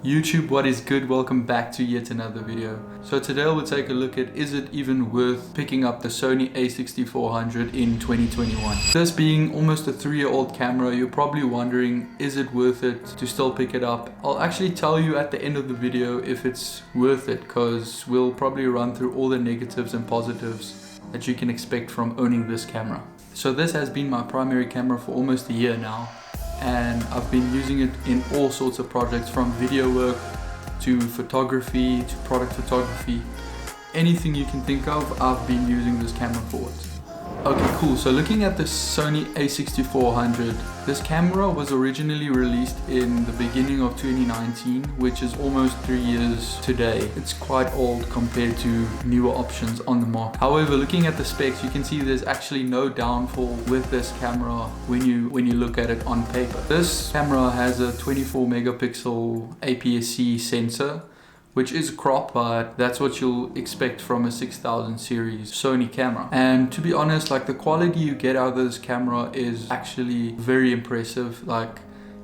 YouTube, what is good? Welcome back to yet another video. So today we'll take a look at, is it even worth picking up the Sony a6400 in 2021? This being almost a 3-year-old camera, you're probably wondering, is it worth it to still pick it up? I'll actually tell you at the end of the video if it's worth it, because we'll probably run through all the negatives and positives that you can expect from owning this camera. So this has been my primary camera for almost a year now, and I've been using it in all sorts of projects, from video work to photography to product photography. Anything you can think of, I've been using this camera for it. Okay, cool. So looking at the Sony a6400, this camera was originally released in the beginning of 2019, which is almost 3 years today. It's quite old compared to newer options on the market. However, looking at the specs, you can see there's actually no downfall with this camera when you look at it on paper. This camera has a 24 megapixel APS-C sensor, which is crop, but that's what you'll expect from a 6000 series Sony camera. And to be honest, like, the quality you get out of this camera is actually very impressive. Like,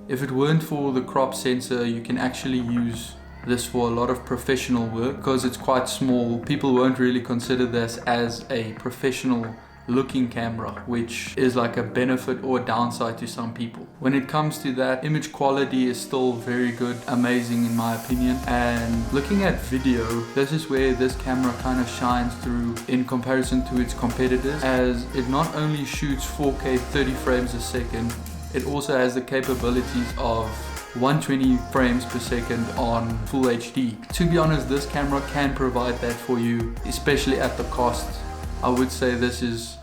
if it weren't for the crop sensor, you can actually use this for a lot of professional work because it's quite small. People won't really consider this as a professional looking camera, which is like a benefit or a downside to some people. When it comes to that, image quality is still very good, amazing in my opinion. And looking at video, this is where this camera kind of shines through in comparison to its competitors, as it not only shoots 4K 30 frames a second, it also has the capabilities of 120 frames per second on full HD. To be honest, this camera can provide that for you, especially at the cost. I would say this is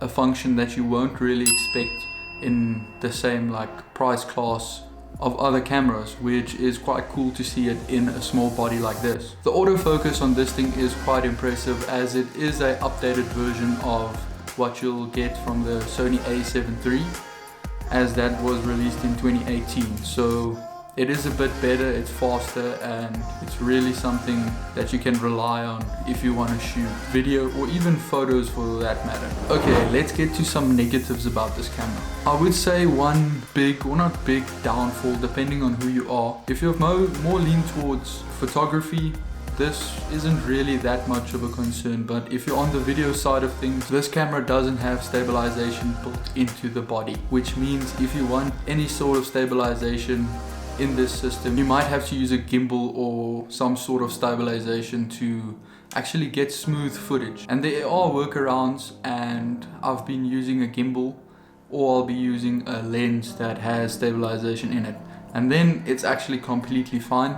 a function that you won't really expect in the same price class of other cameras, which is quite cool to see it in a small body like this. The autofocus on this thing is quite impressive, as it is an updated version of what you'll get from the Sony a7 III, as that was released in 2018. So it is a bit better, it's faster, and it's really something that you can rely on if you want to shoot video or even photos for that matter. Okay, let's get to some negatives about this camera. I would say one big, or not big, downfall, depending on who you are. If you're more lean towards photography, this isn't really that much of a concern, but if you're on the video side of things, this camera doesn't have stabilization built into the body, which means if you want any sort of stabilization in this system, you might have to use a gimbal or some sort of stabilization to actually get smooth footage. And there are workarounds, and I've been using a gimbal, or I'll be using a lens that has stabilization in it, and then it's actually completely fine.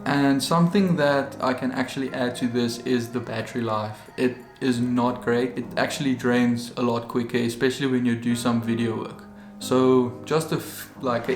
And something that I can actually add to this is the battery life. It is not great. It actually drains a lot quicker, especially when you do some video work. So just an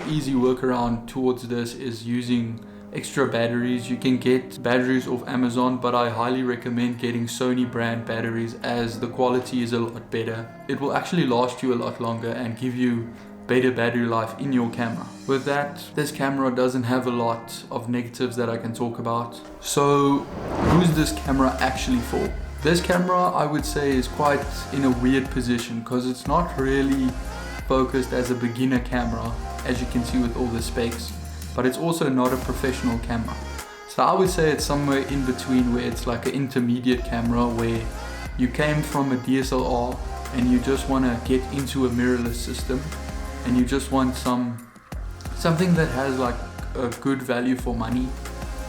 easy workaround towards this is using extra batteries. You can get batteries off Amazon, but I highly recommend getting Sony brand batteries, as the quality is a lot better. It will actually last you a lot longer and give you better battery life in your camera. With that, this camera doesn't have a lot of negatives that I can talk about. So who's this camera actually for? This camera, I would say, is quite in a weird position, because it's not really focused as a beginner camera, as you can see with all the specs, but it's also not a professional camera. So I would say it's somewhere in between, where it's like an intermediate camera where you came from a DSLR and you just want to get into a mirrorless system, and you just want something that has like a good value for money.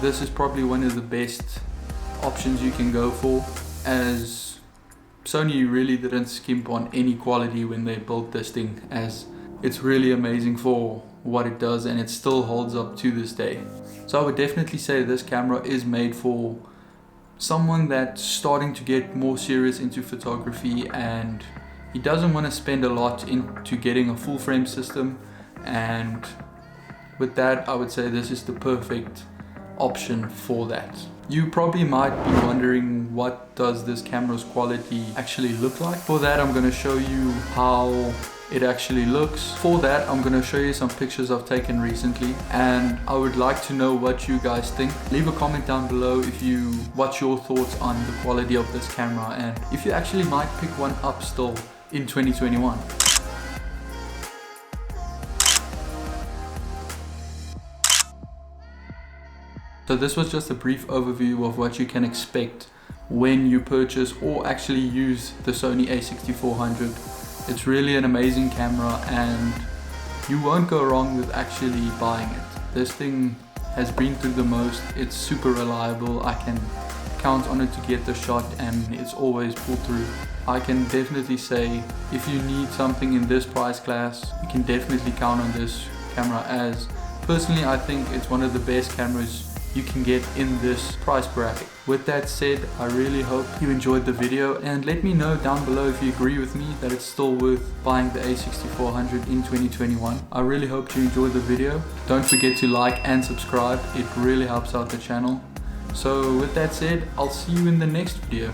This is probably one of the best options you can go for, as Sony really didn't skimp on any quality when they built this thing, as it's really amazing for what it does, and it still holds up to this day. So I would definitely say this camera is made for someone that's starting to get more serious into photography, and he doesn't want to spend a lot into getting a full frame system. And with that, I would say this is the perfect option for that. You probably might be wondering, what does this camera's quality actually look like? For that, I'm going to show you how it actually looks. For that, I'm going to show you some pictures I've taken recently, and I would like to know what you guys think. Leave a comment down below what's your thoughts on the quality of this camera, and if you actually might pick one up still in 2021. So this was just a brief overview of what you can expect when you purchase or actually use the Sony a6400. It's really an amazing camera and you won't go wrong with actually buying it. This thing has been through the most. It's super reliable. I can count on it to get the shot and it's always pulled through. I can definitely say if you need something in this price class, you can definitely count on this camera, as personally I think it's one of the best cameras you can get in this price bracket. With that said, I really hope you enjoyed the video and let me know down below if you agree with me that it's still worth buying the a6400 in 2021. I really hope you enjoyed the video. Don't forget to like and subscribe, it really helps out the channel. So with that said, I'll see you in the next video.